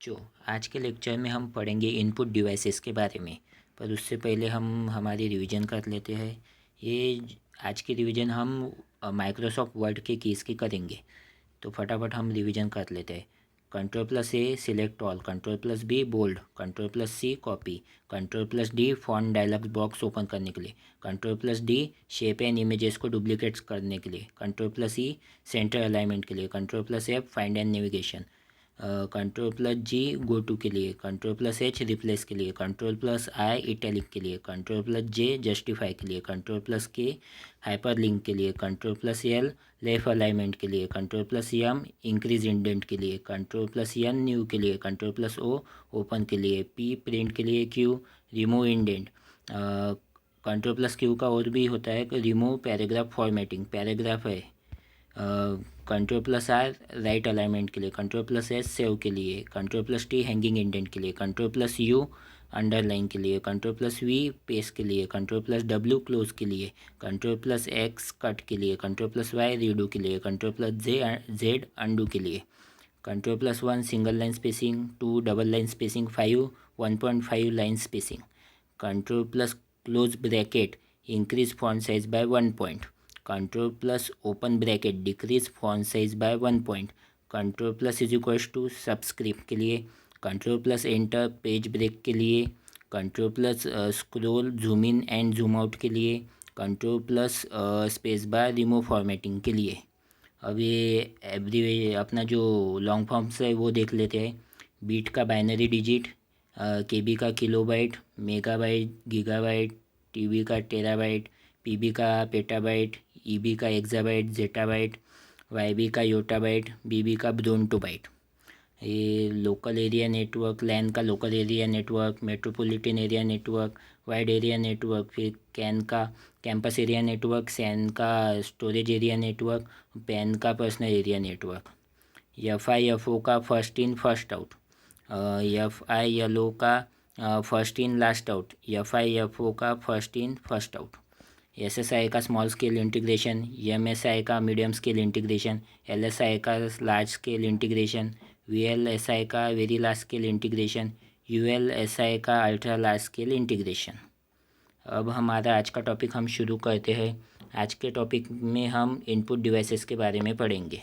बच्चों, आज के लेक्चर में हम पढ़ेंगे इनपुट डिवाइसेस के बारे में। पर उससे पहले हम हमारी रिवीजन कर लेते हैं। आज की रिवीजन हम माइक्रोसॉफ्ट वर्ड के कीज़ की करेंगे। तो फटाफट हम रिवीजन कर लेते हैं। Ctrl+A select all, Ctrl+B bold, Ctrl+C copy, Ctrl+D font dialog box open करने के लिए, Ctrl+D शेप एंड इमेजेस को डुप्लीकेट्स करने के लिए, Ctrl+E सेंटर अलाइनमेंट के लिए, Ctrl+F find and navigation, Ctrl+G go to के लिए, Ctrl+H रिप्लेस के लिए, Ctrl+I इटैलिक के लिए, Ctrl+J जस्टिफाई के लिए, Ctrl+K हाइपर लिंक के लिए, Ctrl+L लेफ्ट अलाइनमेंट के लिए, Ctrl+M इंक्रीज इंडेंट के लिए, Ctrl+N न्यू के लिए, Ctrl+O ओपन के लिए, P प्रिंट के लिए, Q रिमूव इंडेंट। Ctrl+Q का और भी होता है कि रिमूव पैराग्राफ फॉर्मेटिंग, पैराग्राफ है। Ctrl+R राइट अलाइनमेंट के लिए, Ctrl+S सेव के लिए, Ctrl+T हैंगिंग इंडेंट के लिए, Ctrl+U अंडरलाइन के लिए, Ctrl+V पेस्ट के लिए, Ctrl+W क्लोज के लिए, Ctrl+X कट के लिए, Ctrl+Y रीडो के लिए, Ctrl+Z अंडू के लिए, Ctrl+1 single line spacing, 2 double line spacing, 5 1.5 line spacing, Ctrl+ close bracket increase font size by 1 point, Ctrl+ open bracket decrease font size by 1 point, Ctrl+ is equals to subscript के लिए, Ctrl+ enter page break के लिए, Ctrl+ scroll zoom in and zoom out के लिए, Ctrl+ space bar remove formatting के लिए। अब ये एवरी अपना जो लॉन्ग फॉर्म्स है वो देख लेते हैं। बीट का बाइनरी डिजिट, केबी का किलोबाइट, मेगाबाइट गीगाबाइट, टीबी का टेराबाइट, पीबी का पेटाबाइट, ईबी का एक्साबाइट जेटाबाइट, वाईबी का योटाबाइट, बीबी का ब्रोंटोबाइट। ये लोकल एरिया नेटवर्क, लैन का local area network, metropolitan area network, wide area network, फिर कैन का कैंपस एरिया नेटवर्क, सैन का स्टोरेज एरिया नेटवर्क, पैन का पर्सनल एरिया नेटवर्क, FI/FO का first in first out, FI/LO का first in last out, FI/FO का first in first out, SSI का small scale integration, MSI का medium scale integration, LSI का large scale integration, VLSI का very large scale integration, ULSI का ultra large scale integration. अब हमारा आज का टॉपिक हम शुरू करते हैं। आज के टॉपिक में हम इनपुट डिवाइसेस के बारे में पढ़ेंगे।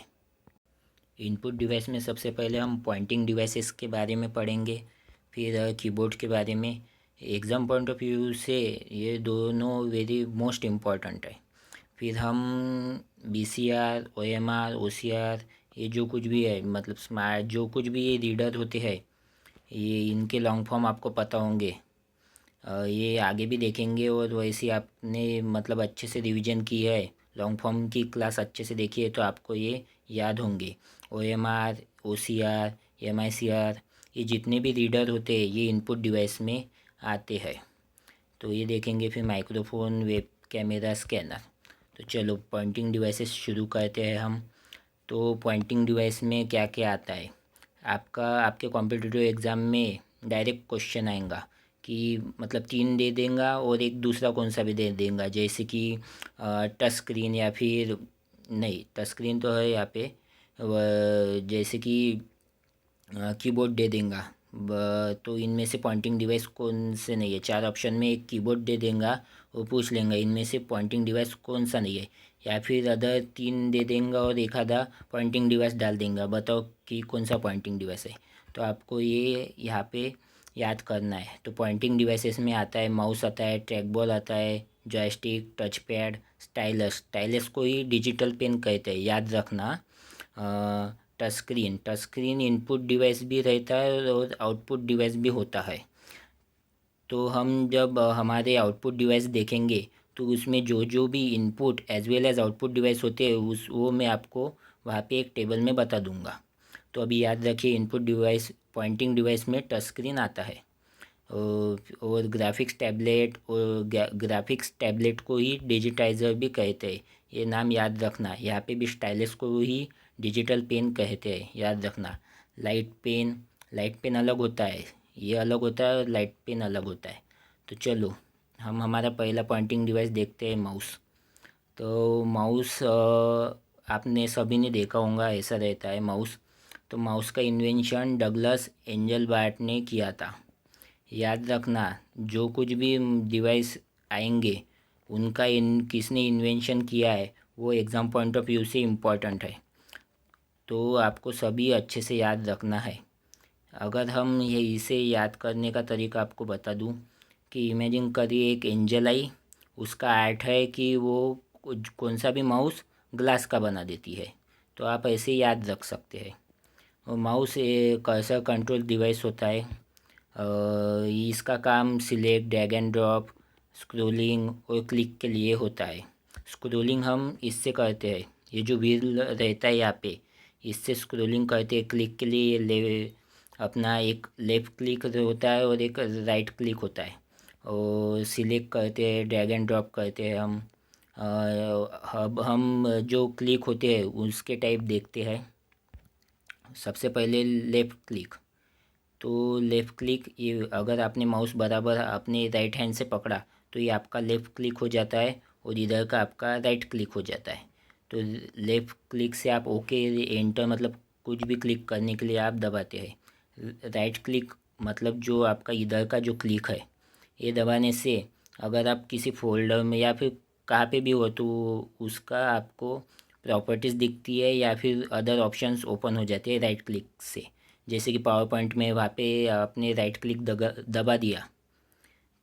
इनपुट डिवाइस में सबसे पहले हम पॉइंटिंग डिवाइसेस के बारे में पढ़ेंगे, फिर कीबोर्ड के बारे में। एग्ज़ाम पॉइंट ऑफ व्यू से ये दोनों वेरी मोस्ट इम्पॉर्टेंट है। फिर हम BCR, OMR, OCR, ये जो कुछ भी है, मतलब स्मार्ट जो कुछ भी ये रीडर होते हैं, ये इनके लॉन्ग फॉर्म आपको पता होंगे। ये आगे भी देखेंगे और वैसे आपने मतलब अच्छे से रिवीजन की है, लॉन्ग फॉर्म की क्लास अच्छे से देखी है तो आपको ये याद होंगे। OMR, OCR, MICR, ये जितने भी रीडर होते हैं ये इनपुट डिवाइस में आते हैं। तो ये देखेंगे। फिर माइक्रोफोन, वेब कैमरा, स्कैनर। तो चलो पॉइंटिंग डिवाइसेस शुरू करते हैं हम। तो पॉइंटिंग डिवाइस में क्या क्या आता है, आपके कॉम्पिटिटिव एग्ज़ाम में डायरेक्ट क्वेश्चन आएगा कि मतलब 3 दे देगा और एक दूसरा कौन सा भी दे देगा, जैसे कि टच स्क्रीन या फिर नहीं, टच स्क्रीन तो है यहाँ पे, जैसे कि कीबोर्ड दे देगा। तो इनमें से पॉइंटिंग डिवाइस कौन से नहीं है, 4 ऑप्शन में एक कीबोर्ड दे देगा, वो पूछ लेंगे इनमें से पॉइंटिंग डिवाइस कौन सा नहीं है, या फिर अदर 3 दे देंगे और एक आधा पॉइंटिंग डिवाइस डाल देंगे, बताओ कि कौन सा पॉइंटिंग डिवाइस है। तो आपको ये यहाँ पे याद करना है। तो पॉइंटिंग डिवाइसेस में आता है माउस, आता है ट्रैक बॉल, आता है जॉयस्टिक, टच पैड, स्टाइलस को ही डिजिटल पेन कहते हैं, याद रखना। टच स्क्रीन इनपुट डिवाइस भी रहता है और आउटपुट डिवाइस भी होता है। तो हम जब हमारे आउटपुट डिवाइस देखेंगे तो उसमें जो जो भी input as well as output device होते हैं वो मैं आपको वहाँ पे एक टेबल में बता दूंगा। तो अभी याद रखिए, इनपुट डिवाइस पॉइंटिंग डिवाइस में टच स्क्रीन आता है और ग्राफिक्स टैबलेट, और ग्राफिक्स टैबलेट को ही डिजिटाइज़र भी कहते हैं, ये नाम याद रखना। यहाँ पे भी स्टाइलस को ही डिजिटल पेन कहते हैं, याद रखना। लाइट पेन अलग होता है, ये अलग होता है और लाइट पेन अलग होता है। तो चलो हम हमारा पहला पॉइंटिंग डिवाइस देखते हैं, माउस। तो माउस आपने सभी ने देखा होगा, ऐसा रहता है माउस। तो माउस का इन्वेंशन डगलस एंजल बार्ट ने किया था। याद रखना, जो कुछ भी डिवाइस आएंगे उनका किसने इन्वेंशन किया है वो एग्ज़ाम पॉइंट ऑफ व्यू से इम्पॉर्टेंट है, तो आपको सभी अच्छे से याद रखना है। अगर हम ये इसे याद करने का तरीका आपको बता दूं कि इमेजिन करिए एक एंजल आई, उसका आर्ट है कि वो कौन सा भी माउस ग्लास का बना देती है, तो आप ऐसे ही याद रख सकते हैं। और माउस एक ऐसा कंट्रोल डिवाइस होता है, इसका काम select, drag and drop, scrolling और क्लिक के लिए होता है। स्क्रोलिंग हम इससे करते हैं, ये जो व्हील रहता है यहाँ पे, इससे स्क्रोलिंग करते हैं। क्लिक के लिए अपना एक लेफ़्ट क्लिक होता है और एक राइट क्लिक होता है, और सिलेक्ट करते हैं, ड्रैग एंड ड्रॉप करते हैं हम। अब हम जो क्लिक होते हैं उसके टाइप देखते हैं। सबसे पहले लेफ़्ट क्लिक, तो लेफ़्ट क्लिक, ये अगर आपने माउस बराबर अपने राइट हैंड से पकड़ा तो ये आपका लेफ़्ट क्लिक हो जाता है और इधर का आपका राइट क्लिक हो जाता है। तो लेफ़्ट क्लिक से आप ओके एंटर मतलब कुछ भी क्लिक करने के लिए आप दबाते हैं। राइट क्लिक मतलब जो आपका इधर का जो क्लिक है, ये दबाने से अगर आप किसी फोल्डर में या फिर कहाँ पे भी हो तो उसका आपको प्रॉपर्टीज़ दिखती है या फिर अदर ऑप्शंस ओपन हो जाते हैं राइट क्लिक से। जैसे कि पावर पॉइंट में वहाँ पे आपने राइट क्लिक दबा दिया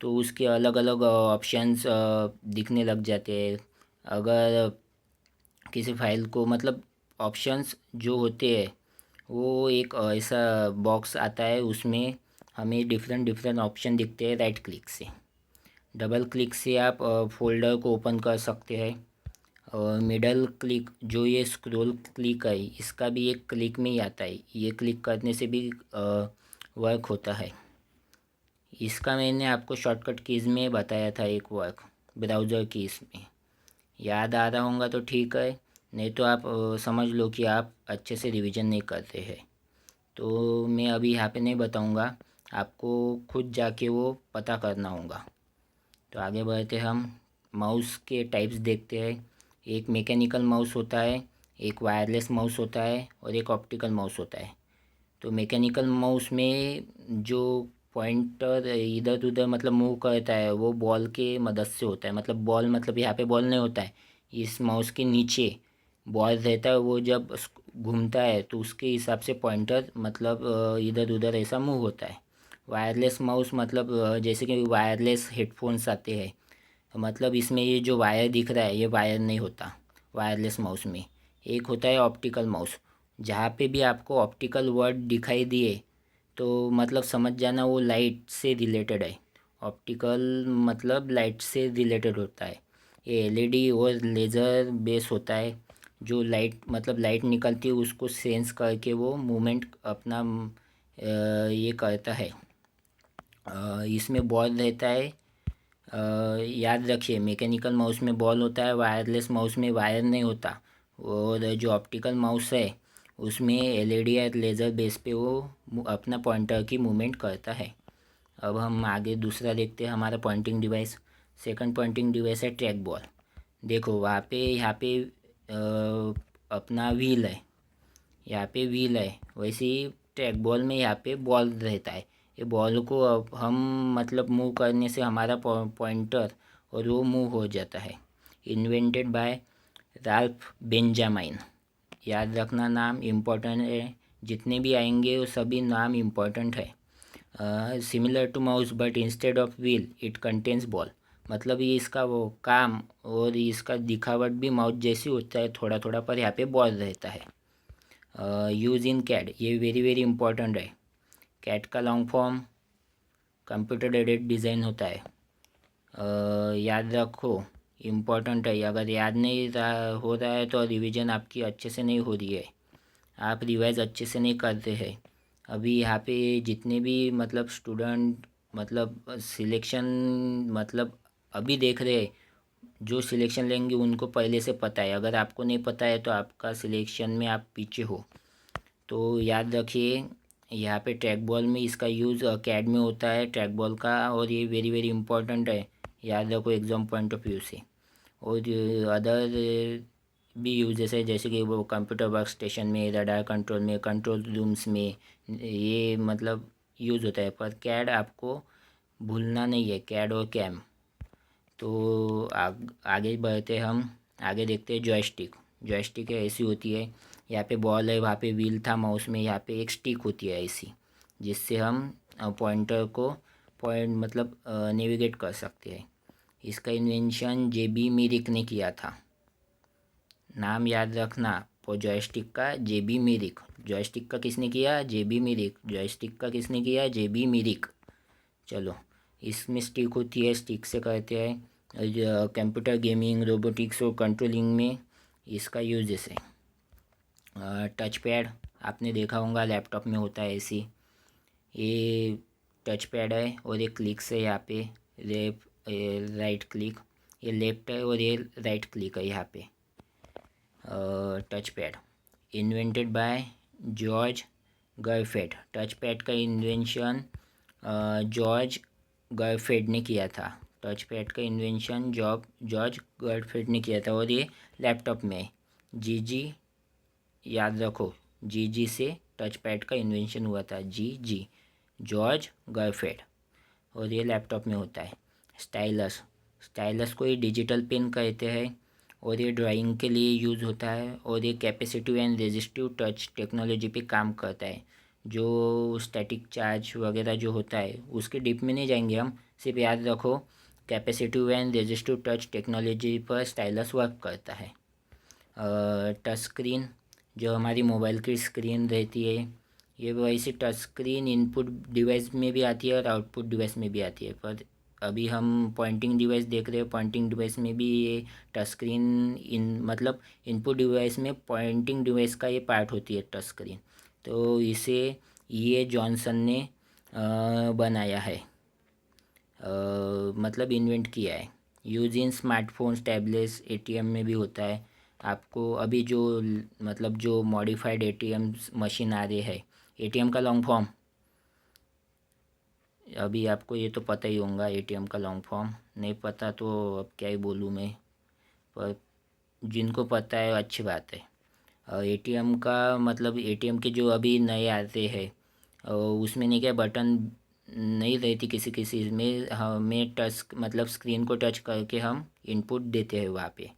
तो उसके अलग अलग ऑप्शंस दिखने लग जाते हैं। अगर किसी फाइल को मतलब ऑप्शंस जो होते हैं वो एक ऐसा बॉक्स आता है, उसमें हमें डिफरेंट डिफरेंट ऑप्शन दिखते हैं राइट क्लिक से। डबल क्लिक से आप फोल्डर को ओपन कर सकते हैं। और मिडल क्लिक जो ये स्क्रॉल क्लिक है, इसका भी एक क्लिक में ही आता है, ये क्लिक करने से भी वर्क होता है। इसका मैंने आपको शॉर्टकट कीज़ में बताया था एक वर्क, ब्राउज़र कीज़ में। याद आ रहा होगा तो ठीक है, नहीं तो आप समझ लो कि आप अच्छे से रिवीजन नहीं करते हैं। तो मैं अभी यहाँ पे नहीं बताऊँगा, आपको खुद जाके वो पता करना होगा। तो आगे बढ़ते हम माउस के टाइप्स देखते हैं। एक मैकेनिकल माउस होता है, एक वायरलेस माउस होता है और एक ऑप्टिकल माउस होता है। तो मैकेनिकल माउस में जो पॉइंटर इधर उधर मतलब मूव करता है वो बॉल के मदद से होता है। मतलब बॉल मतलब यहाँ पे बॉल नहीं होता है, इस माउस के नीचे बॉल रहता है, वो जब घूमता है तो उसके हिसाब से पॉइंटर मतलब इधर उधर ऐसा मूव होता है। वायरलेस माउस मतलब जैसे कि वायरलेस हेडफोन्स आते हैं, मतलब इसमें ये जो वायर दिख रहा है ये वायर नहीं होता वायरलेस माउस में। एक होता है ऑप्टिकल माउस, जहाँ पे भी आपको ऑप्टिकल वर्ड दिखाई दिए तो मतलब समझ जाना वो लाइट से रिलेटेड है। ऑप्टिकल मतलब लाइट से रिलेटेड होता है। ये एलईडी और लेज़र बेस होता है, जो लाइट मतलब लाइट निकलती है उसको सेंस करके वो मूवमेंट अपना ये करता है। इसमें बॉल रहता है। याद रखिए, मैकेनिकल माउस में बॉल होता है, वायरलेस माउस में वायर नहीं होता। और जो ऑप्टिकल माउस है उसमें एलईडी या लेज़र बेस पे वो अपना पॉइंटर की मूवमेंट करता है। अब हम आगे दूसरा देखते हैं, हमारा pointing device. Second pointing device है ट्रैक बॉल। देखो वहाँ पे यहाँ पे अपना व्हील है, यहाँ पे व्हील है, वैसे ही ट्रैक बॉल में यहाँ पे बॉल रहता है। ये बॉल को अब हम मतलब मूव करने से हमारा पॉइंटर और वो मूव हो जाता है। Invented by Ralph Benjamin. याद रखना, नाम इम्पोर्टेंट है, जितने भी आएंगे वो सभी नाम इम्पोर्टेंट है। Similar to mouse but instead of wheel it contains ball. मतलब ये इसका वो काम और इसका दिखावट भी माउस जैसी होता है थोड़ा थोड़ा, पर यहाँ पे बॉल रहता है। यूज़ इन कैड, ये वेरी वेरी इंपॉर्टेंट है। कैड का long form computer aided design होता है। याद रखो, इम्पोर्टेंट है। अगर याद नहीं हो रहा है तो रिवीजन आपकी अच्छे से नहीं हो रही है, आप रिवाइज अच्छे से नहीं करते हैं। अभी यहाँ पे जितने भी मतलब स्टूडेंट मतलब सिलेक्शन मतलब अभी देख रहे हैं, जो सिलेक्शन लेंगे उनको पहले से पता है। अगर आपको नहीं पता है तो आपका सिलेक्शन में आप पीछे हो। तो याद रखिए, यहाँ पे ट्रैक बॉल में इसका यूज़ कैड में होता है ट्रैक बॉल का, और ये वेरी वेरी इंपॉर्टेंट है, याद रखो एग्ज़ाम पॉइंट ऑफ व्यू से। और अदर भी यूजेस है, जैसे कि वो कंप्यूटर वर्क स्टेशन में, रडार कंट्रोल में, कंट्रोल रूम्स में ये मतलब यूज़ होता है। पर कैड आपको भूलना नहीं है, कैड और कैम। तो आगे बढ़ते हम, आगे देखते हैं जॉयस्टिक। जॉयस्टिक ऐसी होती है, यहाँ पे बॉल है, वहाँ पे व्हील था माउस में, यहाँ पे एक स्टिक होती है ऐसी, जिससे हम पॉइंटर को पॉइंट मतलब नेविगेट कर सकते हैं। इसका इन्वेंशन जेबी मिरिक ने किया था। नाम याद रखना वो जॉयस्टिक का, जेबी मिरिक। जॉयस्टिक का किसने किया? जेबी मिरिक। जॉयस्टिक का किसने किया? जेबी मिरिक। चलो, इसमें स्टिक होती है, स्टिक से करते हैं कंप्यूटर गेमिंग, रोबोटिक्स और कंट्रोलिंग में इसका यूजेस है। टच पैड आपने देखा होगा, लैपटॉप में होता है ऐसी। ये टच पैड है और ये क्लिक्स है यहाँ पे, राइट क्लिक, ये लेफ्ट है और ये राइट क्लिक है यहाँ पे। Touch pad invented by George Gerpheide. Touch pad का इन्वेंशन जॉर्ज गर्फेड ने किया था। टच पैड का इन्वेंशन जॉर्ज गर्फेड ने किया था। और ये लैपटॉप में जी याद रखो, जी से टच पैड का इन्वेंशन हुआ था। जी जॉर्ज गर्फेड। और ये लैपटॉप में होता है। स्टाइलस, स्टाइलस को ये डिजिटल पेन कहते हैं और ये ड्राइंग के लिए यूज़ होता है। और ये capacitive and resistive touch technology पे काम करता है। जो स्टैटिक चार्ज वगैरह जो होता है उसके डीप में नहीं जाएंगे हम, सिर्फ याद रखो capacitive and resistive touch technology पर स्टाइलस वर्क करता है। टच स्क्रीन, जो हमारी मोबाइल की स्क्रीन रहती है, ये वैसे टच स्क्रीन इनपुट डिवाइस में भी आती है और आउटपुट डिवाइस में भी आती है। पर अभी हम पॉइंटिंग डिवाइस देख रहे हैं, पॉइंटिंग डिवाइस में भी ये टच स्क्रीन मतलब इनपुट डिवाइस में पॉइंटिंग डिवाइस का ये पार्ट होती है टच स्क्रीन। तो इसे ये जॉनसन ने बनाया है, मतलब इन्वेंट किया है। Use in smartphones, tablets, ATM में भी होता है। आपको अभी जो मतलब जो मॉडिफाइड एटीएम मशीन आ रहे हैं, एटीएम का लॉन्ग फॉर्म अभी आपको ये तो पता ही होगा, एटीएम का लॉन्ग फॉर्म नहीं पता तो अब क्या ही बोलूँ मैं, पर जिनको पता है अच्छी बात है। एटीएम का मतलब एटीएम के जो अभी नए आते हैं उसमें नहीं क्या बटन नहीं रहती किसी किसी में, हमें टच मतलब स्क्रीन को टच करके हम इनपुट देते हैं वहाँ पे।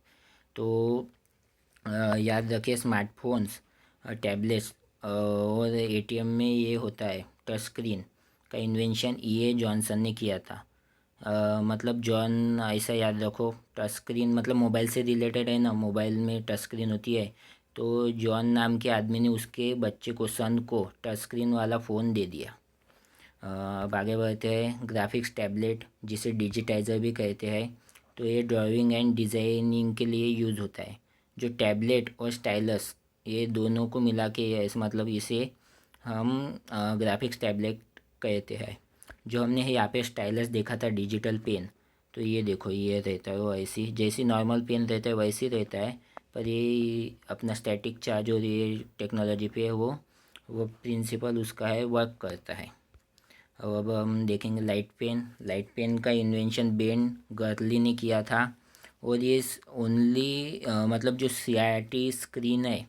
तो याद रखिए स्मार्टफोन्स, टैबलेट्स और एटीएम में ये होता है टच स्क्रीन का इन्वेंशन जॉनसन ने किया था। मतलब जॉन ऐसा याद रखो, टच स्क्रीन मतलब मोबाइल से रिलेटेड है ना, मोबाइल में टच स्क्रीन होती है। तो जॉन नाम के आदमी ने उसके बच्चे को, सन को, टच स्क्रीन वाला फ़ोन दे दिया। अब आगे बढ़ते हैं, ग्राफिक्स टैबलेट जिसे डिजिटाइज़र भी कहते हैं। तो ये ड्राइंग एंड डिज़ाइनिंग के लिए यूज़ होता है। जो टैबलेट और स्टाइलस ये दोनों को मिला के इस मतलब इसे हम ग्राफिक्स टैबलेट कहते हैं। जो हमने यहाँ पे स्टाइलस देखा था डिजिटल पेन, तो ये देखो ये रहता है वो ऐसी, जैसी नॉर्मल पेन रहता है वैसी रहता है, पर ये अपना स्टैटिक चार्ज और ये टेक्नोलॉजी पे वो प्रिंसिपल उसका है, वर्क करता है। अब हम देखेंगे लाइट पेन। लाइट पेन का इन्वेंशन बेन गर्ली ने किया था। और ये ओनली मतलब जो सीआरटी स्क्रीन है,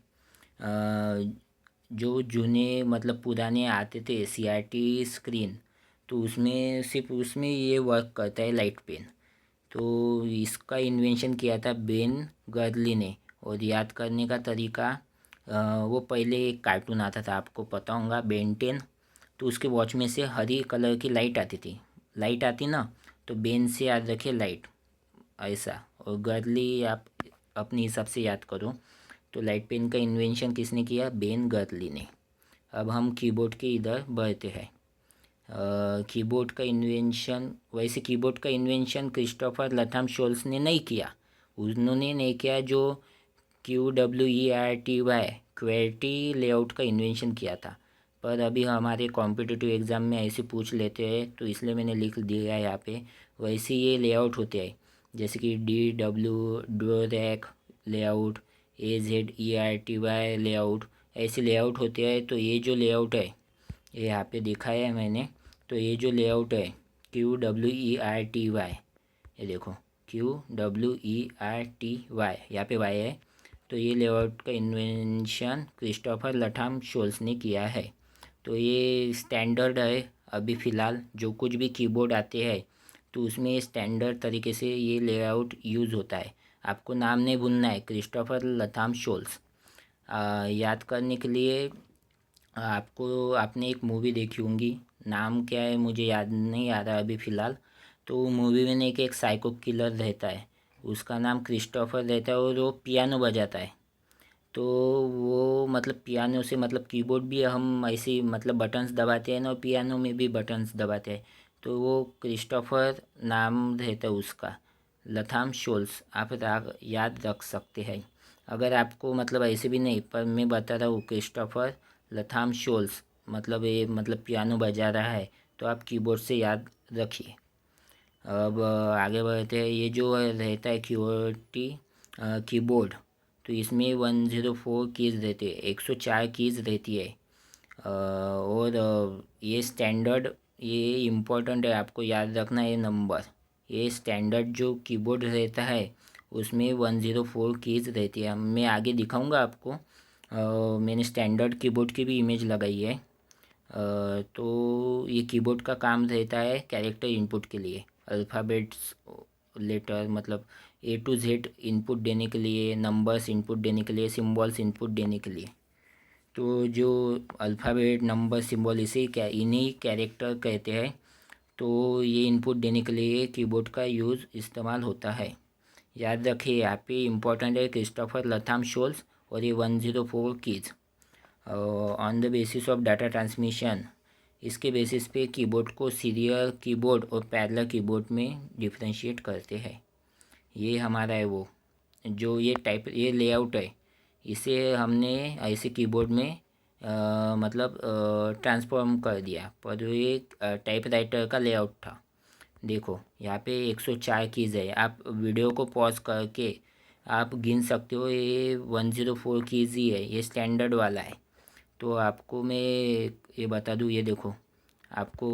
जो जूने मतलब पुराने आते थे सीआरटी स्क्रीन, तो उसमें सिर्फ उसमें ये वर्क करता है लाइट पेन। तो इसका इन्वेंशन किया था बेन गर्ली ने। और याद करने का तरीका, वो पहले एक कार्टून आता था आपको पता होगा, बेन 10। तो उसके वॉच में से हरी कलर की लाइट आती थी, लाइट आती ना, तो बेन से याद रखे लाइट ऐसा। और गर्ली आप अपने हिसाब से याद करो। तो लाइट पेन का इन्वेंशन किसने किया? बेन गर्ली ने। अब हम कीबोर्ड के इधर बढ़ते हैं। कीबोर्ड का इन्वेंशन, वैसे कीबोर्ड का इन्वेंशन क्रिस्टोफर लथम शोल्स ने नहीं किया। उन्होंने नहीं किया, जो QWERTY क्वेर्टी लेआउट का इन्वेंशन किया था। पर अभी हमारे कॉम्पिटिटिव एग्ज़ाम में ऐसे पूछ लेते हैं तो इसलिए मैंने लिख दिया है यहाँ पे। वैसे ये लेआउट होते हैं, जैसे कि DW डोरैक लेआउट, AZERTY लेआउट, ऐसे लेआउट होते हैं। तो ये जो लेआउट है ये यहाँ पे दिखाया है मैंने। तो ये जो लेआउट है QWERTY, ये देखो QWERTY, यहाँ पे वाई है। तो ये लेआउट का इन्वेंशन क्रिस्टोफर लथाम शोल्स ने किया है। तो ये स्टैंडर्ड है अभी फ़िलहाल जो कुछ भी कीबोर्ड आते हैं तो उसमें स्टैंडर्ड तरीके से ये लेआउट यूज़ होता है। आपको नाम नहीं भूलना है, क्रिस्टोफर लथाम शोल्स। याद करने के लिए आपको आपने एक मूवी देखी होंगी, नाम क्या है मुझे याद नहीं आ रहा अभी फ़िलहाल। तो मूवी में एक साइको किलर रहता है, उसका नाम क्रिस्टोफर रहता है और वो पियानो बजाता है। तो वो मतलब पियानो से मतलब कीबोर्ड भी हम ऐसे मतलब बटन्स दबाते हैं ना, पियानो में भी बटन्स दबाते हैं। तो वो क्रिस्टोफर नाम रहता है उसका, लथाम शोल्स। आप याद रख सकते हैं। अगर आपको मतलब ऐसे भी नहीं, पर मैं बता रहा हूँ क्रिस्टोफर लथाम शोल्स मतलब ये मतलब पियानो बजा रहा है, तो आप कीबोर्ड से याद रखिए। अब आगे बढ़ते हैं। ये जो रहता है क्यूटी कीबोर्ड, तो इसमें 104 कीज़ रहती है, 104 कीज़ रहती है। और ये स्टैंडर्ड, ये इम्पोर्टेंट है, आपको याद रखना है ये नंबर। ये स्टैंडर्ड जो कीबोर्ड रहता है उसमें 104 कीज़ रहती है। मैं आगे दिखाऊंगा आपको। मैंने स्टैंडर्ड कीबोर्ड की भी इमेज लगाई है। तो ये कीबोर्ड का काम रहता है कैरेक्टर इनपुट के लिए, अल्फ़ाबेट्स लेटर मतलब A to Z इनपुट देने के लिए, नंबर्स इनपुट देने के लिए, सिम्बॉल्स इनपुट देने के लिए। तो जो अल्फ़ाबेट नंबर सिम्बॉल इसे क्या इन्हीं कैरेक्टर कहते हैं। तो ये इनपुट देने के लिए कीबोर्ड का यूज़ इस्तेमाल होता है। याद रखिए यहाँ पे इम्पोर्टेंट है क्रिस्टोफर लथाम शोल्स और ये 104 keys on the basis of data transmission. इसके बेसिस पे कीबोर्ड को सीरियल कीबोर्ड और पैरेलल कीबोर्ड में डिफ्रेंशिएट करते हैं। ये हमारा है वो जो ये लेआउट है, इसे हमने ऐसे कीबोर्ड में मतलब ट्रांसफॉर्म कर दिया, पर ये टाइप राइटर का लेआउट था। देखो यहाँ पे 104 कीज़ है, आप वीडियो को पॉज करके आप गिन सकते हो। ये 104 कीज़ ही है, ये स्टैंडर्ड वाला है। तो आपको मैं ये बता दूँ, ये देखो आपको,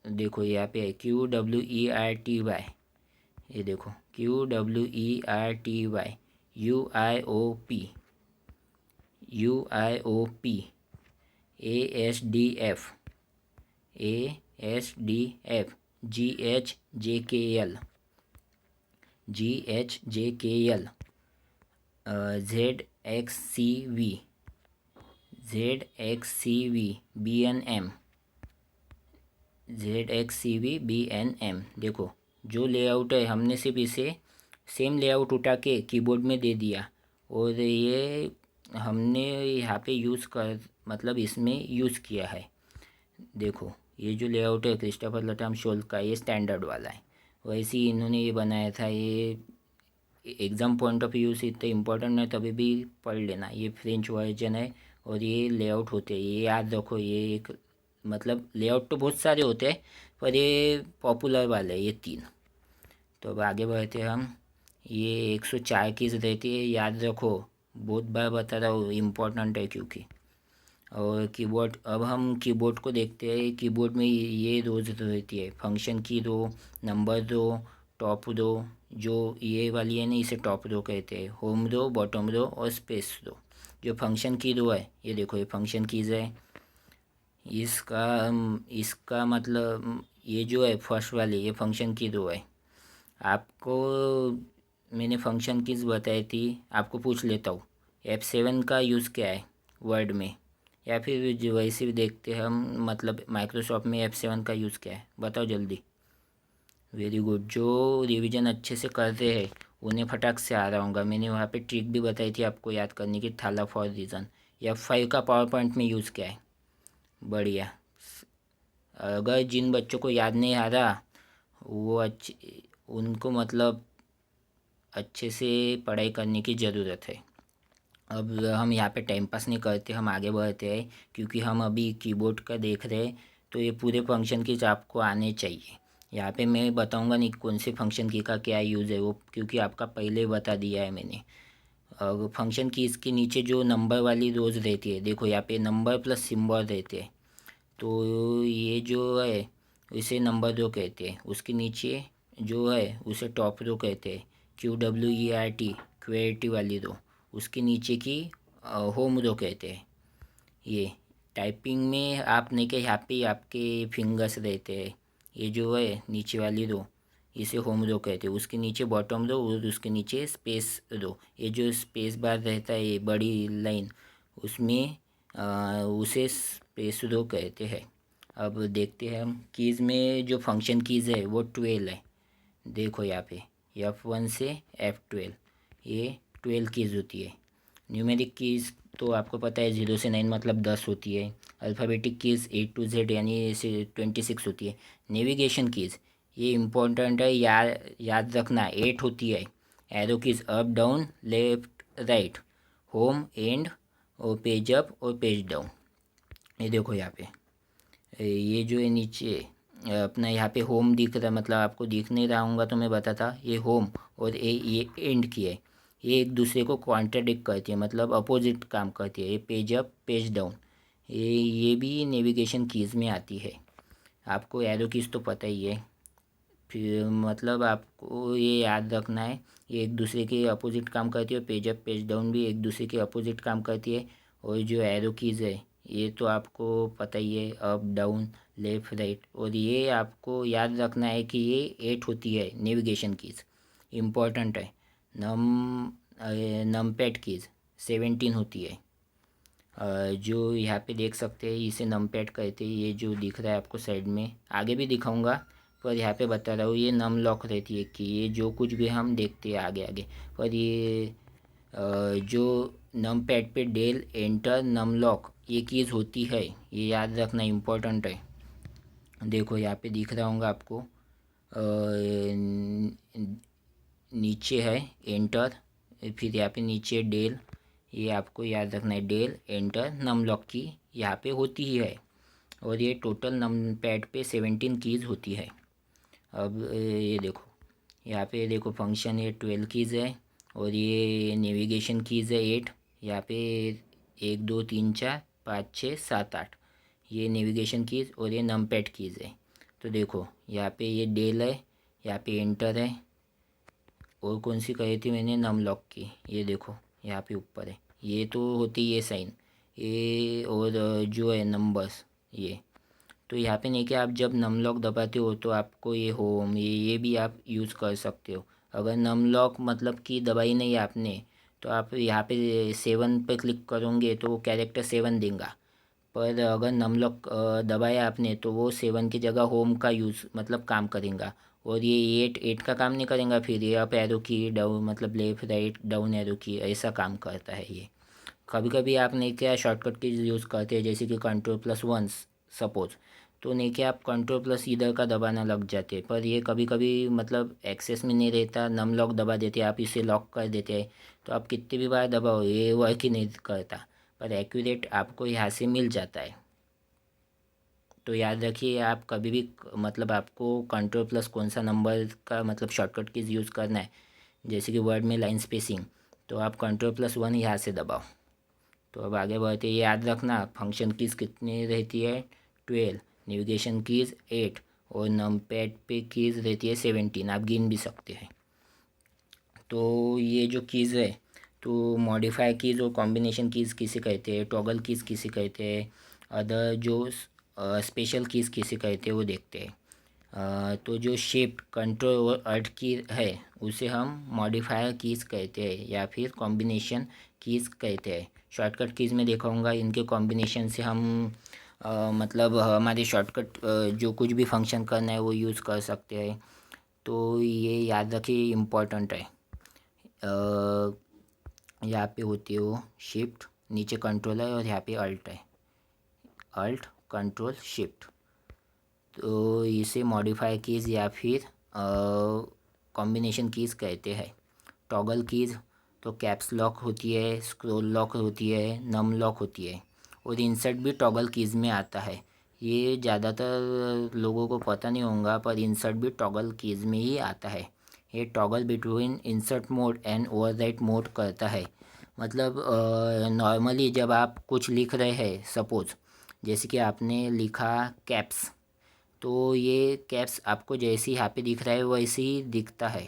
देखो यहाँ पे है QWERTY। ये देखो QWERTY, UIOP, UIOP, ASDF, ASDF, GHJKL, GHJKL, ZXCV, ZXCV, BNM, ZXCV, BNM। देखो जो लेआउट है हमने सिर्फ इसे सेम लेआउट उठा के कीबोर्ड में दे दिया और ये हमने यहाँ पे यूज़ कर मतलब इसमें यूज़ किया है। देखो ये जो लेआउट है क्रिस्टोफर लथाम शोल्स का, ये स्टैंडर्ड वाला है। वैसे ही इन्होंने ये बनाया था। ये एग्ज़ाम पॉइंट ऑफ व्यू से इतना इम्पोर्टेंट नहीं, तभी भी पढ़ लेना। ये फ्रेंच वर्जन है और ये लेआउट होते हैं, ये याद रखो। ये एक मतलब लेआउट तो बहुत सारे होते हैं पर ये पॉपुलर वाले हैं ये 3। तो अब आगे बढ़ते हैं हम। ये 104 कीज़ रहती है, याद रखो। बहुत बार बता रहा हूँ, इम्पोर्टेंट है क्योंकि। और कीबोर्ड, अब हम कीबोर्ड को देखते हैं। कीबोर्ड में ये रोज़ रहती है, फंक्शन की रो, नंबर रो, टॉप रो। जो ये वाली है ना, इसे टॉप रो कहते हैं। होम रो, बॉटम रो और स्पेस रो। जो फंक्शन की रो है, ये देखो ये फंक्शन कीज़ है। इसका इसका मतलब ये जो है फर्स्ट वाली, ये फंक्शन की रो है। आपको मैंने फंक्शन कीज़ बताई थी, आपको पूछ लेता हूँ F7 का यूज़ क्या है वर्ड में, या फिर जो वैसे भी देखते हैं हम मतलब माइक्रोसॉफ्ट में F7 का यूज़ क्या है, बताओ जल्दी। Very good. जो रिवीजन अच्छे से करते हैं उन्हें फटाक से आ रहा होगा। मैंने वहाँ पे ट्रिक भी बताई थी आपको याद करने की, थाला फॉर रीज़न। F5 का पावर पॉइंट में यूज़ क्या है, बढ़िया। अगर जिन बच्चों को याद नहीं आ रहा वो अच्छे, उनको मतलब अच्छे से पढ़ाई करने की ज़रूरत है। अब हम यहाँ पे टाइम पास नहीं करते, हम आगे बढ़ते हैं क्योंकि हम अभी कीबोर्ड का देख रहे हैं। तो ये पूरे फंक्शन कीज आपको आने चाहिए। यहाँ पे मैं बताऊँगा नहीं कौन से फंक्शन की का क्या यूज़ है वो, क्योंकि आपका पहले बता दिया है मैंने। और फंक्शन कीज़ के नीचे जो नंबर वाली रोज़ रहती है, देखो यहाँ पे नंबर प्लस सिम्बॉल रहते हैं। तो ये जो है इसे नंबर रो कहते हैं। उसके नीचे जो है उसे टॉप रो कहते हैं, QWERT, क्वेरिटी वाली रो। उसके नीचे की होम रो कहते हैं। ये टाइपिंग में आपने के यहाँ पे आपके फिंगर्स रहते हैं, ये जो है नीचे वाली रो इसे होम रो कहते हैं। उसके नीचे बॉटम रो और उसके नीचे स्पेस रो, ये जो स्पेस बार रहता है ये बड़ी लाइन, उसमें उसे स्पेस रो कहते हैं। अब देखते हैं हम कीज़ में जो फंक्शन कीज़ है वो 12 है। देखो यहाँ पे F1 से F12 ये 12 कीज़ होती है। न्यूमेरिक कीज़ तो आपको पता है 0 से 9 मतलब 10 होती है। Alphabetic keys A to Z यानी 26 होती है। नेविगेशन कीज़ ये इम्पोर्टेंट है, याद रखना 8 होती है। Arrow keys up down left right, home and और पेज अप और पेज डाउन। ये देखो यहाँ पे ये जो है नीचे अपना यहाँ पे होम दिख रहा है, मतलब आपको दिख नहीं रहा होगा तो मैं बताता, ये होम और ये एंड की है, ये एक दूसरे को कॉन्ट्राडिक्ट करती है, मतलब अपोजिट काम करती है। ये पेज अप पेज डाउन ये भी नेविगेशन कीज़ में आती है। आपको एरो कीज़ तो पता ही है, फिर मतलब आपको ये याद रखना है ये एक दूसरे के अपोजिट काम करती है। पेज अप पेज डाउन भी एक दूसरे के अपोजिट काम करती है। और जो एरो कीज़ है ये तो आपको पता ही है, अप डाउन लेफ़्ट राइट। और ये आपको याद रखना है कि ये 8 होती है नेविगेशन कीज़, इम्पॉर्टेंट है। नमपैड कीज़ 17 होती है। जो यहाँ पे देख सकते हैं इसे नमपैड कहते हैं, ये जो दिख रहा है आपको साइड में, आगे भी दिखाऊंगा पर यहाँ पे बता रहा हूँ ये नम लॉक रहती है कि ये जो कुछ भी हम देखते हैं आगे आगे। पर ये जो नम पैड पे डेल एंटर नम लॉक ये कीज़ होती है, ये याद रखना इम्पोर्टेंट है। देखो यहाँ पे दिख रहा होगा आपको नीचे है एंटर, फिर यहाँ पे नीचे डेल, ये आपको याद रखना है डेल एंटर नम लॉक की यहाँ पे होती ही है। और ये टोटल नम पैड पे 17 कीज़ होती है। अब ये देखो यहाँ पे देखो फंक्शन ये 12 कीज़ है और ये नेविगेशन कीज़ है 8। यहाँ पे 1 2 3 4 5 6 7 8 ये नेविगेशन कीज़ और ये नमपैड कीज़ है। तो देखो यहाँ पे ये डेल है, यहाँ पे एंटर है, और कौन सी कही थी मैंने, नम लॉक की, ये देखो यहाँ पे ऊपर है, ये तो होती है साइन ये, और जो है नंबर्स ये। तो यहाँ पे नहीं कि आप जब नम लॉक दबाते हो तो आपको ये होम ये भी आप यूज़ कर सकते हो। अगर नम लॉक मतलब कि दबाई नहीं आपने तो आप यहाँ पे 7 पे क्लिक करोगे तो वो कैरेक्टर 7 देगा। पर अगर नम लॉक दबाया आपने तो वो 7 की जगह होम का यूज़ मतलब काम करेगा। और ये 8 का काम नहीं करेगा, फिर ये अप एरो की डाउन मतलब लेफ़्ट राइट डाउन एरो की ऐसा काम करता है ये। कभी कभी आपने क्या शॉर्टकट की यूज़ करते हैं जैसे कि Ctrl+1 सपोज, तो नहीं कि आप Ctrl+ इधर का दबाना लग जाते, पर ये कभी कभी मतलब एक्सेस में नहीं रहता, नम लॉक दबा देते आप, इसे लॉक कर देते हैं, तो आप कितने भी बार दबाओ ये वर्क ही नहीं करता, पर एक्यूरेट आपको यहाँ से मिल जाता है। तो याद रखिए आप कभी भी मतलब आपको Ctrl+ कौन सा नंबर का मतलब शॉर्टकट कीज़ यूज़ करना है, जैसे कि वर्ड में लाइन स्पेसिंग, तो आप Ctrl+1 यहाँ से दबाओ। तो अब आगे बढ़ते, ये याद रखना फंक्शन कीज़ कितनी रहती है 12, नेविगेशन कीज़ 8 और नमपैड पे कीज़ रहती है 17, आप गिन भी सकते हैं। तो ये जो कीज़ है तो मॉडिफाई कीज़ और कॉम्बिनेशन कीज़ किसे कहते हैं, टॉगल कीज़ किसे कहते हैं, अदर जो स्पेशल कीज़ किसे कहते हैं वो देखते हैं। तो जो शिफ्ट कंट्रोल और अल्ट की है उसे हम मॉडिफायर कीज़ कहते हैं या फिर कॉम्बिनेशन कीज़ कहते हैं। शॉर्टकट कीज़ में दिखाऊंगा, इनके कॉम्बिनेशन से हम मतलब हमारे शॉर्टकट जो कुछ भी फंक्शन करना है वो यूज़ कर सकते हैं। तो ये याद रखिए इम्पोर्टेंट है। यहाँ पे होती है वो शिफ्ट, नीचे कंट्रोल है और यहाँ पे अल्ट है, अल्ट कंट्रोल शिफ्ट। तो इसे मॉडिफाई कीज़ या फिर कॉम्बिनेशन कीज़ कहते हैं। टॉगल कीज़ तो कैप्स लॉक होती है, स्क्रॉल लॉक होती है, नम लॉक होती है, और इंसर्ट भी टॉगल कीज़ में आता है। ये ज़्यादातर लोगों को पता नहीं होगा पर इंसर्ट भी टॉगल कीज़ में ही आता है। ये toggle between insert mode and overwrite mode करता है। मतलब नॉर्मली जब आप कुछ लिख रहे हैं सपोज़, जैसे कि आपने लिखा कैप्स, तो ये कैप्स आपको जैसे ही यहाँ पे दिख रहा है वैसे ही दिखता है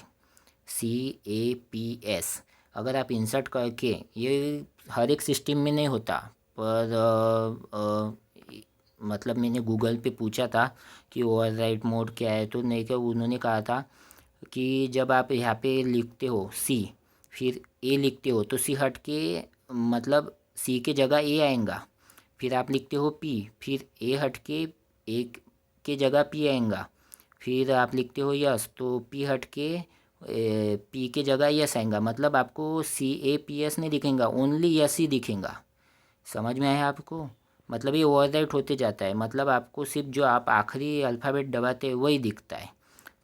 CAPS। अगर आप इंसर्ट करके, ये हर एक सिस्टम में नहीं होता, पर मतलब मैंने गूगल पे पूछा था कि ओवरराइट मोड क्या है, तो नहीं, क्या उन्होंने कहा था कि जब आप यहाँ पे लिखते हो सी, फिर ए लिखते हो, तो सी हट के मतलब सी के जगह ए आएगा। फिर आप लिखते हो पी, फिर ए हट के ए के जगह पी आएगा। फिर आप लिखते हो यस, तो पी हट के पी के जगह यस आएगा। मतलब आपको सी ए पी एस नहीं दिखेगा, ओनली यस ही दिखेगा। समझ में आया आपको? मतलब ये ओवरराइट होते जाता है, मतलब आपको सिर्फ जो आप आखिरी अल्फ़ाबेट दबाते हैं वही दिखता है।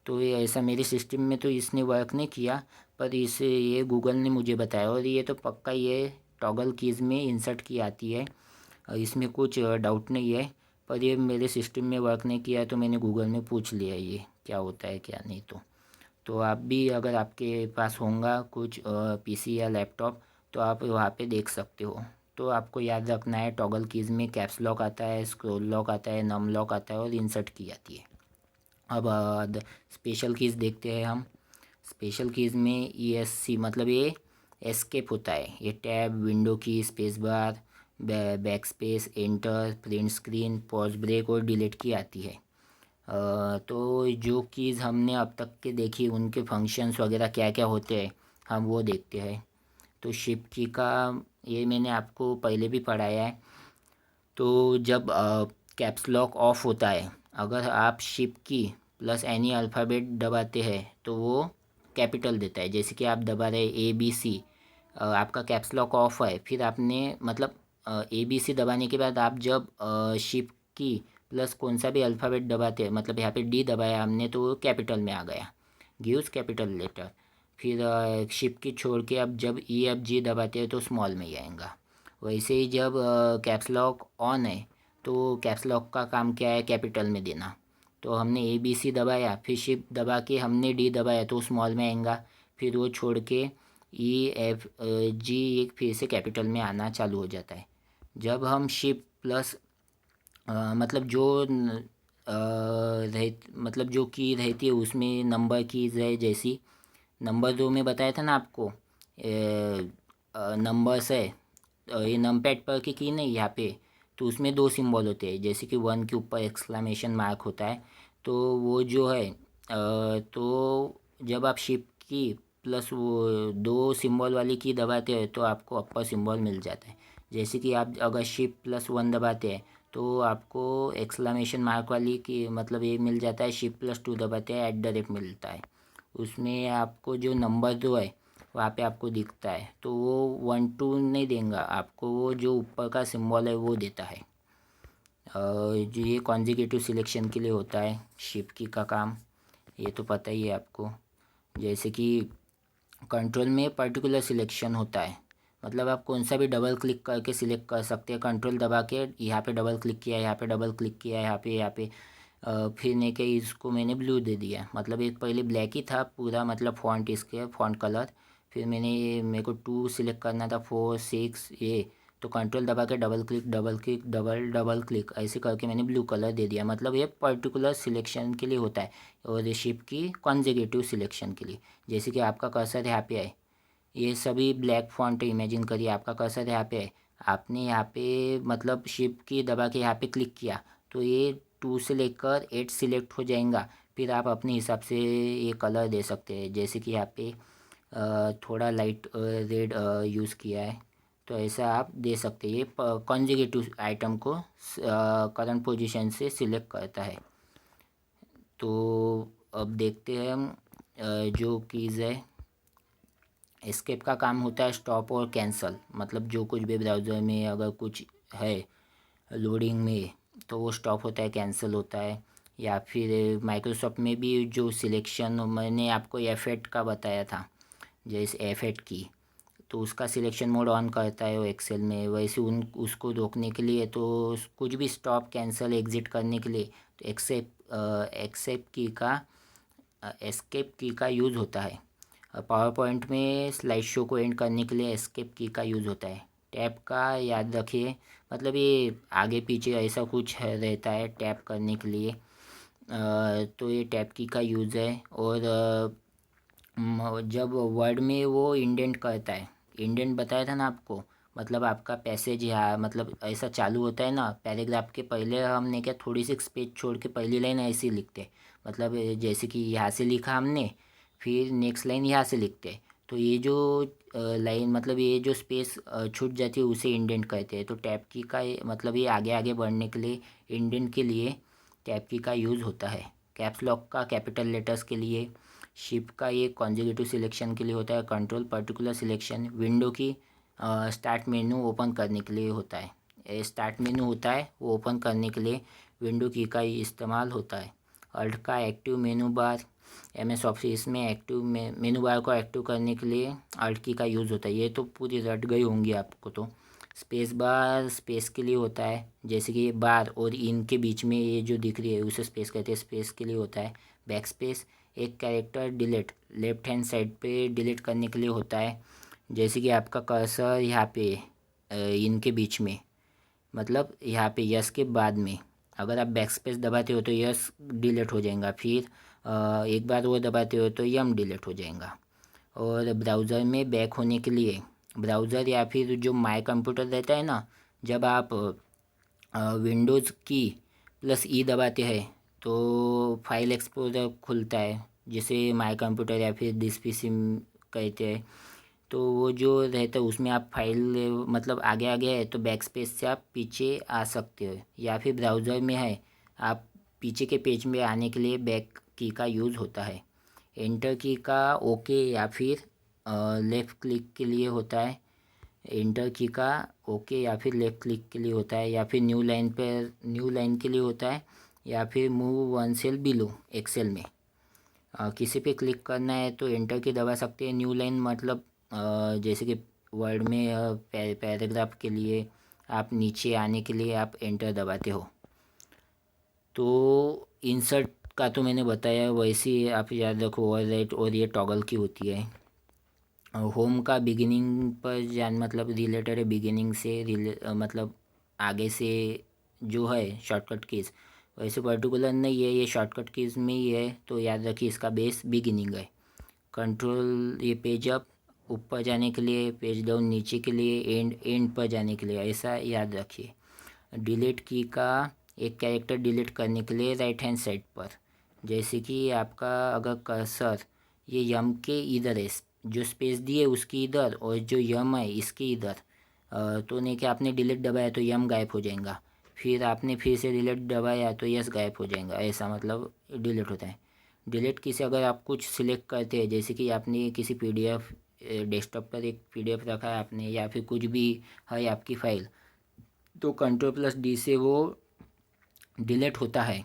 तो ये ऐसा मेरे सिस्टम में तो इसने वर्क नहीं किया, पर इसे ये गूगल ने मुझे बताया, और ये तो पक्का ये टॉगल कीज़ में इंसर्ट की आती है, इसमें कुछ डाउट नहीं है। पर ये मेरे सिस्टम में वर्क नहीं किया है, तो मैंने गूगल में पूछ लिया ये क्या होता है क्या नहीं। तो आप भी अगर आपके पास होगा कुछ पीसी या लैपटॉप, तो आप वहाँ पे देख सकते हो। तो आपको याद रखना है, टॉगल कीज़ में कैप्स लॉक आता है, स्क्रॉल लॉक आता है, नम लॉक आता है, और इंसर्ट की आती है। अब स्पेशल कीज़ देखते हैं हम। स्पेशल कीज़ में ESC मतलब ये एस्केप होता है। ये tab, window key, space bar, back space, enter, print screen, pause break और डिलीट की आती है। तो जो कीज़ हमने अब तक के देखी, उनके फंक्शंस वगैरह क्या क्या होते हैं, हम वो देखते हैं। तो शिफ्ट की का ये मैंने आपको पहले भी पढ़ाया है। तो जब कैप्स लॉक ऑफ होता है, अगर आप शिफ्ट की प्लस एनी अल्फ़ाबेट दबाते हैं तो वो कैपिटल देता है। जैसे कि आप दबा रहे ABC, आपका कैप्स लॉक ऑफ है, फिर आपने मतलब ABC दबाने के बाद आप जब शिफ्ट की प्लस कौन सा भी अल्फ़ाबेट दबाते हैं, मतलब यहाँ पे D दबाया हमने तो वो कैपिटल में आ गया, गिव्स कैपिटल लेटर। फिर शिफ्ट की छोड़ के अब जब EFG दबाते हैं तो स्मॉल में ही आएगा। वैसे ही जब कैप्स लॉक ऑन है, तो कैप्स लॉक का काम क्या है, कैपिटल में देना। तो हमने ABC दबाया, फिर शिफ्ट दबा के हमने D दबाया तो स्मॉल में आएगा। फिर वो छोड़ के EFG एक फिर से कैपिटल में आना चालू हो जाता है। जब हम शिफ्ट प्लस मतलब जो मतलब जो की रहती है उसमें नंबर कीज़ है, जैसी नंबर जो मैं बताया था ना आपको, नंबर्स है, ये नमपैड पर की नहीं यहाँ पे। तो उसमें दो सिंबल होते हैं, जैसे कि 1 के ऊपर एक्सक्लेमेशन मार्क होता है। तो वो जो है तो जब आप शिफ्ट की प्लस वो दो सिंबल वाली की दबाते हैं तो आपको अपर सिंबल मिल जाता है। जैसे कि आप अगर शिफ्ट प्लस 1 दबाते हैं तो आपको एक्सक्लेमेशन मार्क वाली की मतलब ये मिल जाता है। शिफ्ट प्लस 2 दबाते हैं, @ मिलता है। उसमें आपको जो नंबर जो है वहाँ पे आपको दिखता है, तो वो 1 2 नहीं देगा आपको, वो जो ऊपर का सिंबल है वो देता है। जो ये कॉन्जिक्यूटिव सिलेक्शन के लिए होता है शिफ्ट की का काम, ये तो पता ही है आपको। जैसे कि कंट्रोल में पर्टिकुलर सिलेक्शन होता है, मतलब आप कौन सा भी डबल क्लिक करके सिलेक्ट कर सकते हैं। कंट्रोल दबा के यहाँ पे डबल क्लिक किया, यहाँ पे डबल क्लिक किया, यहाँ पे फिर नहीं कि इसको मैंने ब्लू दे दिया, मतलब एक पहले ब्लैक ही था पूरा, मतलब फ़ॉन्ट इसके फ़ॉन्ट कलर। फिर मेरे को 2 सिलेक्ट करना था, 4 6 ये, तो कंट्रोल दबा के double click double click double double click ऐसे करके मैंने ब्लू कलर दे दिया। मतलब ये पर्टिकुलर सिलेक्शन के लिए होता है, और ये शिफ्ट की कॉन्जिक्यूटिव सिलेक्शन के लिए। जैसे कि आपका कर्सर यहाँ पे है, ये सभी ब्लैक फॉन्ट है, इमेजिन करिए आपका कर्सर यहाँ पे है, आपने यहाँ पे मतलब शिफ्ट की दबा के यहाँ पे क्लिक किया तो ये 2 से लेकर 8 सिलेक्ट हो जाएगा। फिर आप अपने हिसाब से ये कलर दे सकते हैं, जैसे कि यहाँ पे थोड़ा लाइट रेड यूज़ किया है, तो ऐसा आप दे सकते हैं। ये कॉन्जिक्यूटिव आइटम को करंट पोजीशन से सिलेक्ट करता है। तो अब देखते हैं हम जो कीज़ है। एस्केप का काम होता है स्टॉप और कैंसल, मतलब जो कुछ भी ब्राउज़र में अगर कुछ है लोडिंग में तो वो स्टॉप होता है, कैंसिल होता है। या फिर माइक्रोसॉफ्ट में भी जो सिलेक्शन मैंने आपको F8 का बताया था, जैसे F8 की, तो उसका सिलेक्शन मोड ऑन करता है वो एक्सेल में। वैसे उन उसको रोकने के लिए तो कुछ भी स्टॉप कैंसिल एग्ज़िट करने के लिए तो एक्सेप्ट की का एस्केप की का यूज़ होता है। पावर पॉइंट में स्लाइड शो को एंड करने के लिए एस्केप की का यूज़ होता है। टैब का याद रखिए, मतलब ये आगे पीछे ऐसा कुछ रहता है टैप करने के लिए। तो ये टैब की का यूज़ है। और जब वर्ड में वो इंडेंट करता है, इंडेंट बताया था ना आपको, मतलब आपका पैसेज या मतलब ऐसा चालू होता है ना पैराग्राफ के पहले, हमने क्या थोड़ी सी स्पेस छोड़ के पहली लाइन ऐसे ही लिखते, मतलब जैसे कि यहाँ से लिखा हमने, फिर नेक्स्ट लाइन यहाँ से लिखते। तो ये जो लाइन मतलब ये जो स्पेस छूट जाती है उसे इंडेंट कहते हैं। तो टैब की का मतलब ये आगे आगे बढ़ने के लिए इंडेंट के लिए टैब की का यूज़ होता है। कैप्स लॉक का कैपिटल लेटर्स के लिए, शिफ्ट का ये कॉन्जिक्यूटिव सिलेक्शन के लिए होता है, कंट्रोल पर्टिकुलर सिलेक्शन विंडो की स्टार्ट मेनू ओपन करने के लिए होता है। स्टार्ट मेनू होता है वो ओपन करने के लिए विंडो की का इस्तेमाल होता है। अल्ट का एक्टिव मेनू बार, MS ऑफिस में एक्टिव मेनू बार को एक्टिव करने के लिए अल्ट की का यूज़ होता है। ये तो पूरी रट गई होंगी आपको। तो स्पेस बार स्पेस के लिए होता है, जैसे कि ये बार और इन के बीच में ये जो दिख रही है उसे स्पेस कहते हैं, स्पेस के लिए होता है। बैक स्पेस एक character delete left hand side पे डिलीट करने के लिए होता है, जैसे कि आपका कर्सर यहाँ पे इनके बीच में, मतलब यहाँ पे यस के बाद में अगर आप बैक स्पेस दबाते हो तो यस डिलीट हो जाएगा, फिर एक बार वो दबाते हो तो यम डिलीट हो जाएगा। और ब्राउज़र में बैक होने के लिए ब्राउज़र या फिर जो माय कंप्यूटर रहता है ना, जब आप विंडोज़ की प्लस ई दबाते हैं तो फाइल एक्सप्लोरर खुलता है, जिसे माय कंप्यूटर या फिर दिस पीसी कहते हैं। तो वो जो रहता है उसमें आप फाइल मतलब आगे आगे है तो बैक स्पेस से आप पीछे आ सकते हो, या फिर ब्राउज़र में है आप पीछे के पेज में आने के लिए बैक की का यूज़ होता है। एंटर की का ओके या फिर लेफ़्ट क्लिक के लिए होता है। एंटर की का ओके या फिर लेफ़्ट क्लिक के लिए होता है, या फिर न्यू लाइन के लिए होता है, या फिर move one cell below Excel में किसी पे क्लिक करना है तो एंटर की दबा सकते हैं। न्यू लाइन मतलब जैसे कि वर्ड में पैराग्राफ के लिए आप नीचे आने के लिए आप एंटर दबाते हो। तो इंसर्ट का तो मैंने बताया, वैसे ही आप याद रखो ओवरराइट और ये टॉगल की होती है। होम का बिगिनिंग पर जान मतलब रिलेटेड है बिगिनिंग से मतलब आगे से जो है शॉर्टकट कीज़, वैसे पर्टिकुलर नहीं है, ये शॉर्टकट कीज़ में ही है तो याद रखिए इसका बेस बिगिनिंग है। कंट्रोल ये पेज अप ऊपर जाने के लिए, पेज डाउन नीचे के लिए, एंड पर जाने के लिए, ऐसा याद रखिए। डिलीट की का एक कैरेक्टर डिलीट करने के लिए राइट हैंड साइड पर, जैसे कि आपका अगर कर्सर ये यम के इधर है, जो स्पेस दी है उसकी इधर और जो यम है इसके इधर, तो नहीं कि आपने डिलीट दबाया तो यम गायब हो जाएगा, फिर आपने फिर से डिलीट दबाया तो यस गायब हो जाएगा, ऐसा मतलब डिलीट होता है। डिलीट की से अगर आप कुछ सिलेक्ट करते हैं, जैसे कि आपने किसी PDF डेस्कटॉप पर एक PDF रखा है आपने या फिर कुछ भी है आपकी फ़ाइल, तो Ctrl+D से वो डिलीट होता है।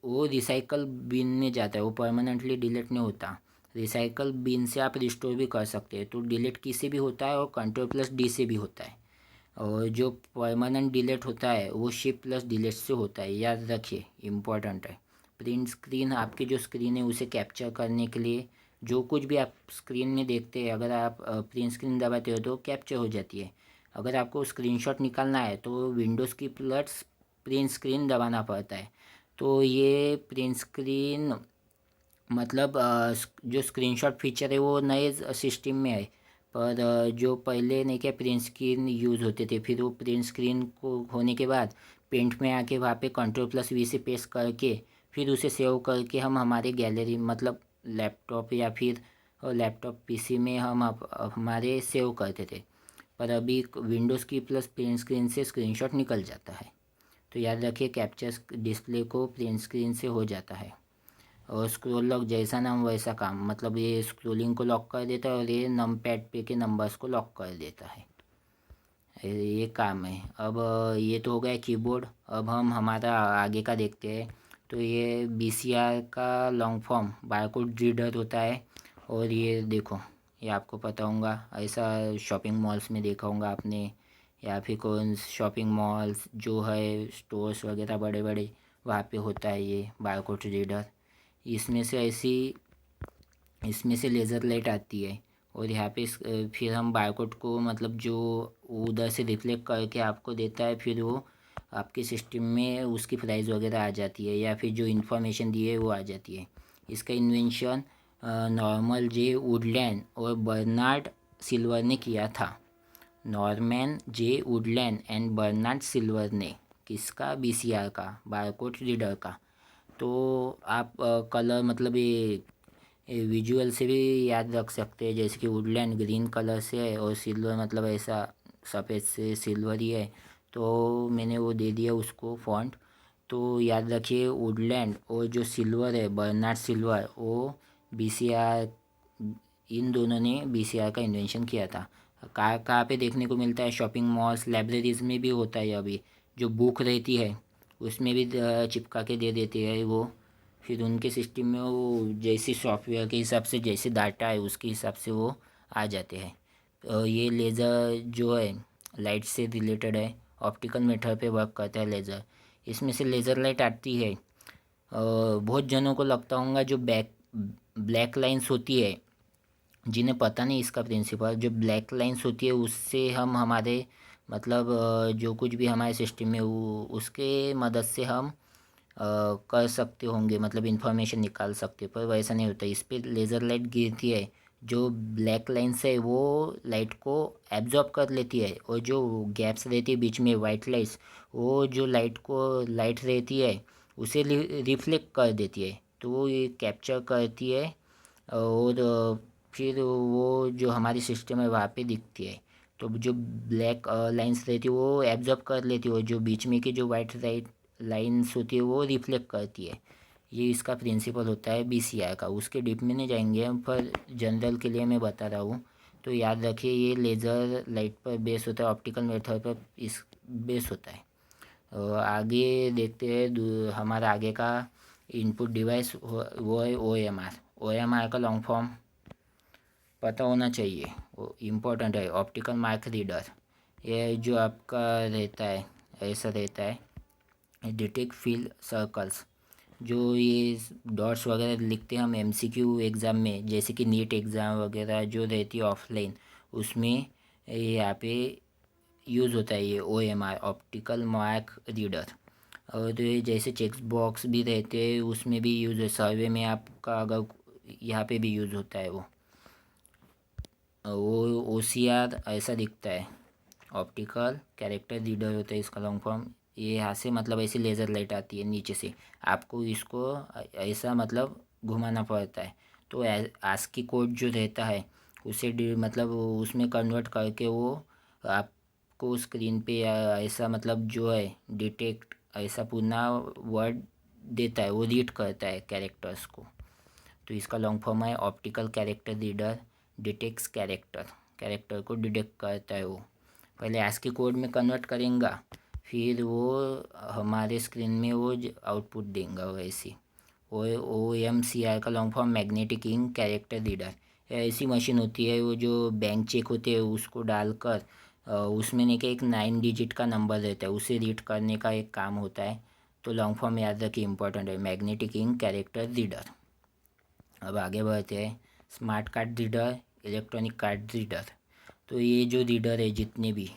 वो रिसाइकल बिन में जाता है, वो परमानेंटली डिलीट नहीं होता। रिसाइकल बिन से आप रिस्टोर भी कर सकते हैं, तो डिलीट की से भी होता है और Ctrl+D से भी होता है। और जो परमानेंट डिलीट होता है वो Shift+Delete से होता है, याद रखिए इम्पोर्टेंट है। प्रिंट स्क्रीन आपकी जो स्क्रीन है उसे कैप्चर करने के लिए, जो कुछ भी आप स्क्रीन में देखते हैं अगर आप प्रिंट स्क्रीन दबाते हो तो कैप्चर हो जाती है। अगर आपको स्क्रीनशॉट निकालना है तो विंडोज़ की प्लस प्रिंट स्क्रीन दबाना पड़ता है। तो ये प्रिंट स्क्रीन मतलब जो स्क्रीनशॉट फीचर है वो नए सिस्टम में है, पर जो पहले नहीं क्या प्रिंट स्क्रीन यूज़ होते थे, फिर वो प्रिंट स्क्रीन को होने के बाद पेंट में आके वहाँ पे Ctrl+V से पेस्ट करके फिर उसे सेव करके हम हमारे गैलरी मतलब लैपटॉप या फिर लैपटॉप PC में हम हमारे सेव करते थे। पर अभी विंडोज़ की प्लस प्रिंट स्क्रीन से स्क्रीनशॉट निकल जाता है। तो याद रखिए कैप्चर डिस्प्ले को प्रिंट स्क्रीन से हो जाता है। और स्क्रोल लॉक जैसा नाम वैसा काम, मतलब ये स्क्रोलिंग को लॉक कर देता है और ये नम पैड पे के नंबर्स को लॉक कर देता है। ये काम है। अब ये तो हो गया कीबोर्ड, अब हम हमारा आगे का देखते हैं। तो ये BCR का लॉन्ग फॉर्म बारकोड रीडर होता है। और ये देखो, ये आपको पता होगा, ऐसा शॉपिंग मॉल्स में देखा होगा आपने, या फिर कौन शॉपिंग मॉल्स जो है स्टोर्स वगैरह बड़े बड़े वहाँ पे होता है ये बारकोड रीडर। इसमें से लेज़र लाइट आती है और यहाँ पे फिर हम बारकोड को मतलब जो उधर से रिफ्लेक्ट करके आपको देता है, फिर वो आपके सिस्टम में उसकी प्राइस वगैरह आ जाती है या फिर जो इन्फॉर्मेशन दी है वो आ जाती है। इसका इन्वेंशन नॉर्मन जे वुडलैंड और बर्नार्ड सिल्वर ने किया था। Norman J Woodland and Bernard Silver ने किसका? बीसीआर का, बारकोड रीडर का। तो आप कलर मतलब ये विजुअल से भी याद रख सकते हैं, जैसे कि वुडलैंड ग्रीन कलर से है और सिल्वर मतलब ऐसा सफ़ेद से सिल्वर ही है, तो मैंने वो दे दिया उसको फॉन्ट। तो याद रखिए वुडलैंड और जो सिल्वर है बर्नार्ड सिल्वर, वो बीसीआर, इन दोनों ने बीसीआर का इन्वेंशन किया था। कहाँ कहाँ पे देखने को मिलता है? शॉपिंग मॉल्स, लाइब्रेरीज में भी होता है। अभी जो बुक रहती है उसमें भी चिपका के दे देते हैं वो। फिर उनके सिस्टम में वो जैसे सॉफ्टवेयर के हिसाब से जैसे डाटा है उसके हिसाब से वो आ जाते हैं। ये लेज़र जो है लाइट से रिलेटेड है, ऑप्टिकल मेथड पे वर्क करता है लेज़र। इसमें से लेज़र लाइट आती है। बहुत जनों को लगता होगा जो ब्लैक लाइंस होती है, जिन्हें पता नहीं इसका प्रिंसिपल, जो ब्लैक लाइंस होती है उससे हम हमारे मतलब जो कुछ भी हमारे सिस्टम में उसके मदद से हम कर सकते होंगे, मतलब इन्फॉर्मेशन निकाल सकते, पर वैसा नहीं होता। इस पर लेज़र लाइट गिरती है, जो ब्लैक लाइन्स है वो लाइट को एब्जॉर्ब कर लेती है, और जो गैप्स रहती है बीच में वाइट लाइट्स, वो जो लाइट रहती है उसे रिफ्लेक्ट कर देती है, तो वो ये कैप्चर करती है। और फिर वो जो हमारी सिस्टम है वहाँ पे दिखती है। तो जो ब्लैक लाइंस रहती है वो एब्जॉर्ब कर लेती है, और जो बीच में की जो वाइट लाइंस होती है वो रिफ्लेक्ट करती है। ये इसका प्रिंसिपल होता है बीसीआर का। उसके डीप में नहीं जाएंगे हम, पर जनरल के लिए मैं बता रहा हूँ। तो याद रखिए ये लेज़र लाइट पर बेस होता है, ऑप्टिकल मेथड पर इस बेस होता है। आगे देखते हैं हमारा आगे का इनपुट डिवाइस वो है ओएमआर। ओएमआर का लॉन्ग फॉर्म पता होना चाहिए, वो इम्पोर्टेंट है। ऑप्टिकल मार्क रीडर, ये जो आपका रहता है ऐसा रहता है, डिटेक्ट फील्ड सर्कल्स। जो ये डॉट्स वगैरह लिखते हैं हम एमसीक्यू एग्ज़ाम में, जैसे कि नीट एग्ज़ाम वगैरह जो रहती है ऑफलाइन, उसमें ये यहाँ पे यूज़ होता है ये ओएमआर, ऑप्टिकल मार्क रीडर। और ये जैसे चेक बॉक्स भी रहते हैं उसमें भी यूज़ है, सर्वे में आपका अगर यहाँ पे भी यूज़ होता है वो ओसीआर ऐसा दिखता है, ऑप्टिकल कैरेक्टर रीडर होता है इसका लॉन्ग फॉर्म। ये यहाँ से मतलब ऐसी लेज़र लाइट आती है नीचे से, आपको इसको ऐसा मतलब घुमाना पड़ता है। तो आस्की कोड जो रहता है उसे मतलब उसमें कन्वर्ट करके वो आपको स्क्रीन पे ऐसा मतलब जो है डिटेक्ट ऐसा पूरा वर्ड देता है, वो रीड करता है कैरेक्टर्स को। तो इसका लॉन्ग फॉर्म है optical character reader, detects character, character को डिटेक्ट करता है वो। पहले ASCII कोड में कन्वर्ट करेंगे, फिर वो हमारे स्क्रीन में वो आउटपुट देंगे वैसे। OMCR का long form magnetic ink character reader. ऐसी मशीन होती है वो जो बैंक चेक होते हैं उसको डालकर उसमें नहीं कि एक 9 डिजिट का नंबर रहता है, उसे रीड करने का एक काम होता है। तो लॉन्ग फॉर्म याद रखिए, इंपॉर्टेंट है, मैग्नेटिक इंक कैरेक्टर रीडर। अब आगे बढ़ते हैं, smart card reader, electronic card reader. तो ये जो रीडर है जितने भी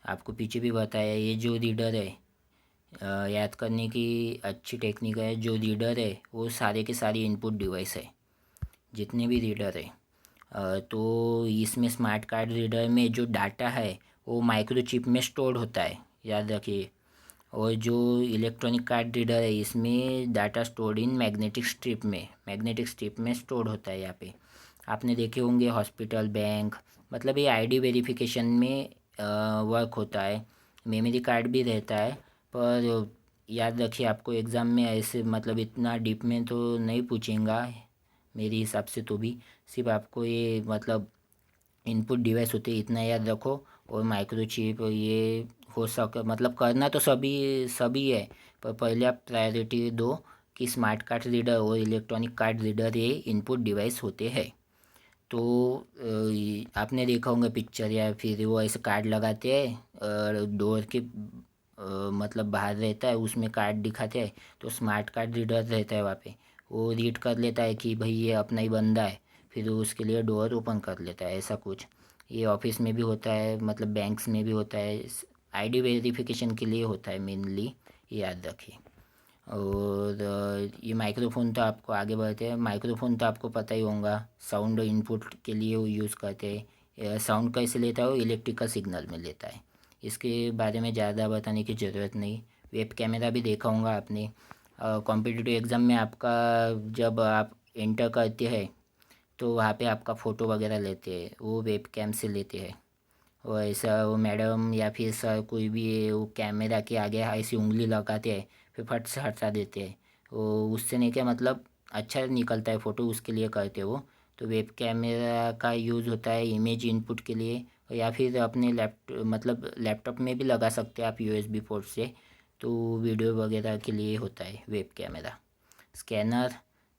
आपको पीछे भी बताया, ये जो रीडर है याद करने की अच्छी टेक्निक है। जो रीडर है वो सारे के सारे इनपुट डिवाइस है, जितने भी रीडर है। तो इसमें स्मार्ट कार्ड रीडर में जो डाटा है वो माइक्रोचिप में स्टोर होता है, याद रखिए। और जो इलेक्ट्रॉनिक कार्ड रीडर है इसमें data stored in magnetic strip में स्टोर होता है। यहाँ पे आपने देखे होंगे हॉस्पिटल, बैंक, मतलब ये आईडी वेरिफिकेशन में वर्क होता है। मेमोरी कार्ड भी रहता है, पर याद रखिए आपको एग्ज़ाम में ऐसे मतलब इतना डीप में तो नहीं पूछेगा मेरे हिसाब से। तो भी सिर्फ आपको ये मतलब इनपुट डिवाइस होते इतना याद रखो, और माइक्रोचिप ये हो सके मतलब करना तो सभी सभी है, पर पहले आप प्रायोरिटी दो कि स्मार्ट कार्ड रीडर और इलेक्ट्रॉनिक कार्ड रीडर ये इनपुट डिवाइस होते हैं। तो आपने देखा होगा पिक्चर, या फिर वो ऐसे कार्ड लगाते हैं और डोर के मतलब बाहर रहता है उसमें कार्ड दिखाते हैं, तो स्मार्ट कार्ड रीडर रहता है वहाँ पे, वो रीड कर लेता है कि भाई ये अपना ही बंदा है, फिर उसके लिए डोर ओपन कर लेता है, ऐसा कुछ। ये ऑफिस में भी होता है, मतलब बैंक्स में भी होता है, आईडी वेरिफिकेशन के लिए होता है मेनली, ये याद रखिए। और ये माइक्रोफोन तो आपको आगे बढ़ते हैं, माइक्रोफोन तो आपको पता ही होगा, साउंड इनपुट के लिए वो यूज़ करते हैं। साउंड कैसे लेता है, वो इलेक्ट्रिकल सिग्नल में लेता है। इसके बारे में ज़्यादा बताने की ज़रूरत नहीं। वेब कैमरा भी देखा होगा आपने। कॉम्पिटिटिव एग्ज़ाम में आपका जब आप एंटर करते हैं तो वहाँ पे आपका फ़ोटो वगैरह लेते हैं, वो वेब कैम से लेते हैं। और ऐसा वो मैडम या फिर सर कोई भी वो कैमरा के आगे ऐसी उंगली लगाते हैं, फिर फट से हटा देते हैं। वो उससे नहीं क्या मतलब अच्छा निकलता है फ़ोटो, उसके लिए करते हो। तो वेब कैमरा का यूज़ होता है इमेज इनपुट के लिए, या फिर अपने लैपटॉप में भी लगा सकते हैं आप यूएसबी पोर्ट से। तो वीडियो वगैरह के लिए होता है web camera. Scanner,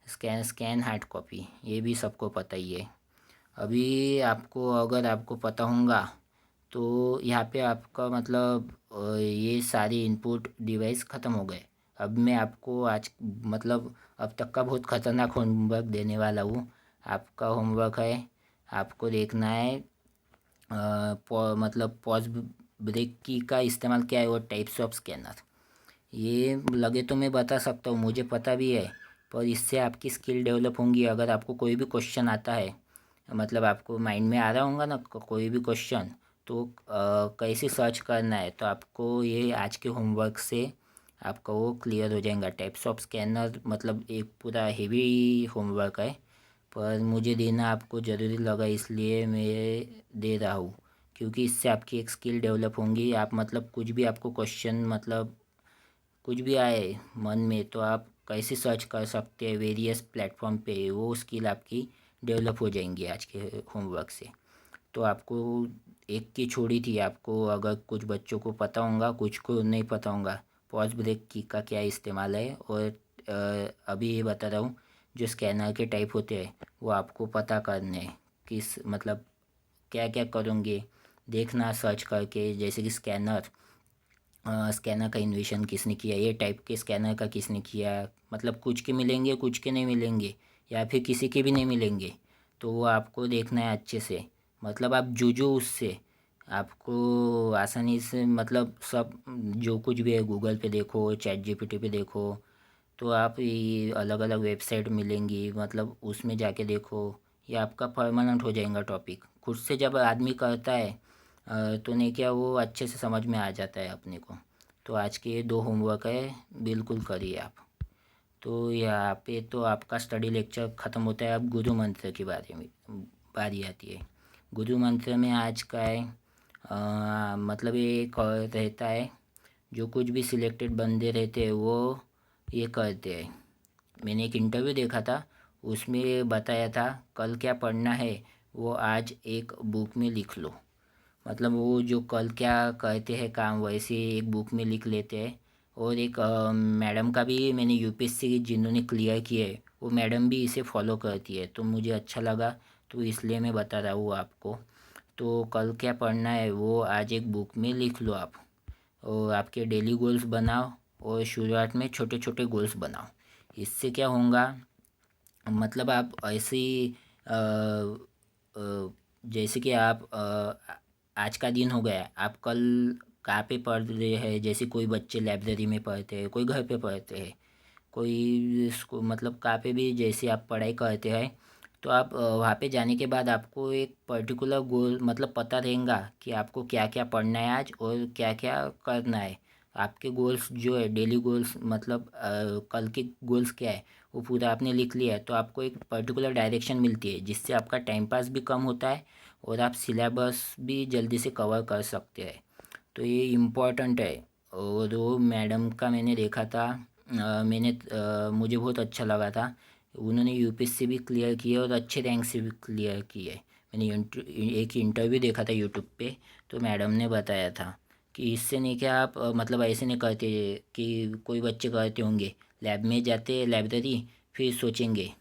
scan hard copy, ये भी सबको पता ही है। अभी आपको अगर आपको पता होगा तो यहाँ पे आपका ये सारी इनपुट डिवाइस ख़त्म हो गए। अब मैं आपको आज अब तक का बहुत ख़तरनाक होमवर्क देने वाला हूँ। आपका होमवर्क है, आपको देखना है पॉज ब्रेक की का इस्तेमाल क्या है और टाइप्स ऑफ स्कैनर। ये लगे तो मैं बता सकता हूँ, मुझे पता भी है, पर इससे आपकी स्किल डेवलप होंगी। अगर आपको कोई भी क्वेश्चन आता है, आपको माइंड में आ रहा होगा ना कोई भी क्वेश्चन, तो कैसे सर्च करना है, तो आपको ये आज के होमवर्क से आपका वो क्लियर हो जाएगा। टाइप्स ऑफ स्कैनर एक पूरा हेवी होमवर्क है, पर मुझे देना आपको ज़रूरी लगा इसलिए मैं दे रहा हूँ। क्योंकि इससे आपकी एक स्किल डेवलप होंगी। आप कुछ भी आपको क्वेश्चन कुछ भी आए मन में, तो आप कैसे सर्च कर सकते हैं वेरियस प्लेटफॉर्म पे, वो स्किल आपकी डेवलप हो जाएंगी आज के होमवर्क से। तो आपको एक की छोड़ी थी, आपको अगर कुछ बच्चों को पता होगा, कुछ को नहीं पता होगा पॉज ब्रेक की का क्या इस्तेमाल है। और अभी ये बता रहा हूँ, जो स्कैनर के टाइप होते हैं वो आपको पता करने हैं। किस क्या क्या करोगे देखना सर्च करके, जैसे कि स्कैनर का इन्वेंशन किसने किया, ये टाइप के स्कैनर का किसने किया। कुछ के मिलेंगे, कुछ के नहीं मिलेंगे, या फिर किसी के भी नहीं मिलेंगे। तो वो आपको देखना है अच्छे से। आप जूझो उससे, आपको आसानी से सब जो कुछ भी है गूगल पे देखो, चैट जीपीटी पे देखो, तो आप ये अलग अलग वेबसाइट मिलेंगी, उसमें जाके देखो। ये आपका परमानेंट हो जाएगा टॉपिक। खुद से जब आदमी करता है तो नहीं क्या वो अच्छे से समझ में आ जाता है अपने को। तो आज के ये 2 होमवर्क है, बिल्कुल करिए आप। तो यहाँ पे तो आपका स्टडी लेक्चर ख़त्म होता है। अब गुरु मंत्र के बारे में बारी आती है। गुरु मंत्र में आज का है ये रहता है, जो कुछ भी सिलेक्टेड बंदे रहते हैं वो ये करते हैं। मैंने एक इंटरव्यू देखा था, उसमें बताया था कल क्या पढ़ना है वो आज एक बुक में लिख लो। वो जो कल क्या कहते हैं काम, वैसे एक बुक में लिख लेते हैं। और एक मैडम का भी मैंने यूपीएससी जिन्होंने क्लियर किया है, वो मैडम भी इसे फॉलो करती है, तो मुझे अच्छा लगा, तो इसलिए मैं बता रहा हूँ आपको। तो कल क्या पढ़ना है वो आज एक बुक में लिख लो आप। और आपके डेली गोल्स बनाओ, और शुरुआत में छोटे छोटे गोल्स बनाओ। इससे क्या होगा, आप ऐसे ही जैसे कि आप आज का दिन हो गया, आप कल कहाँ पे पढ़ रहे हैं। जैसे कोई बच्चे लाइब्रेरी में पढ़ते हैं, कोई घर पे पढ़ते हैं, कोई इसको कहाँ पे भी जैसे आप पढ़ाई करते हैं, तो आप वहाँ पे जाने के बाद आपको एक पर्टिकुलर गोल पता रहेगा कि आपको क्या क्या पढ़ना है आज और क्या क्या करना है। आपके गोल्स जो है डेली गोल्स कल के गोल्स क्या है वो पूरा आपने लिख लिया है, तो आपको एक पर्टिकुलर डायरेक्शन मिलती है, जिससे आपका टाइम पास भी कम होता है और आप सिलेबस भी जल्दी से कवर कर सकते हैं। तो ये इम्पोर्टेंट है। और वो मैडम का मैंने देखा था, मुझे बहुत अच्छा लगा था। उन्होंने यूपीएससी भी क्लियर किया और अच्छे रैंक से भी क्लियर किए। मैंने एक इंटरव्यू देखा था यूट्यूब पे, तो मैडम ने बताया था कि इससे नहीं क्या आप ऐसे नहीं करते कि कोई बच्चे करते होंगे, लैब में जाते लाइब्रेरी, फिर सोचेंगे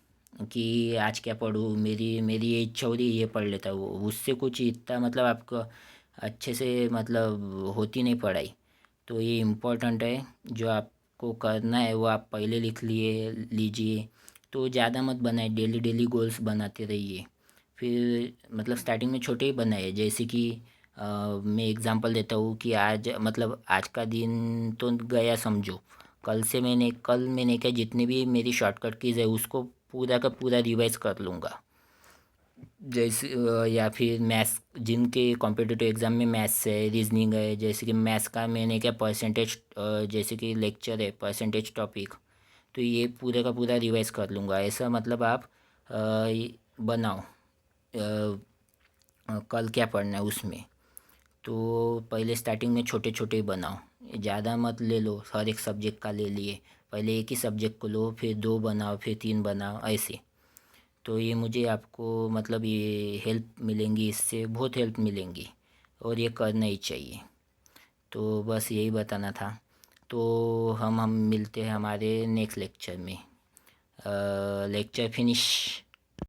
कि आज क्या पढूँ, मेरी मेरी ये इच्छा हो रही है ये पढ़ लेता हूँ। उससे कुछ इतना आपको अच्छे से होती नहीं पढ़ाई। तो ये इम्पोर्टेंट है, जो आपको करना है वो आप पहले लिख लीजिए। तो ज़्यादा मत बनाए, डेली डेली गोल्स बनाते रहिए। फिर स्टार्टिंग में छोटे ही बनाए, जैसे कि मैं एग्ज़ाम्पल देता हूँ कि आज आज का दिन तो गया समझो, कल मैंने क्या जितनी भी मेरी शॉर्टकट कीज़ है उसको पूरा का पूरा रिवाइज कर लूँगा। जैसे या फिर मैथ्स, जिनके कॉम्पिटिटिव एग्ज़ाम में मैथ्स है, रीजनिंग है, जैसे कि मैथ्स का मैंने क्या परसेंटेज, जैसे कि लेक्चर है परसेंटेज टॉपिक, तो ये पूरे का पूरा रिवाइज कर लूँगा। ऐसा मतलब आप बनाओ कल क्या पढ़ना है उसमें। तो पहले स्टार्टिंग में छोटे छोटे ही बनाओ, ज़्यादा मत ले लो, हर एक सब्जेक्ट का ले लिए। पहले एक ही सब्जेक्ट को लो, फिर 2 बनाओ, फिर 3 बनाओ, ऐसे। तो ये मुझे आपको मतलब ये हेल्प मिलेंगी, इससे बहुत हेल्प मिलेंगी और ये करना ही चाहिए। तो बस यही बताना था। तो हम मिलते हैं हमारे नेक्स्ट लेक्चर में। Lecture finish.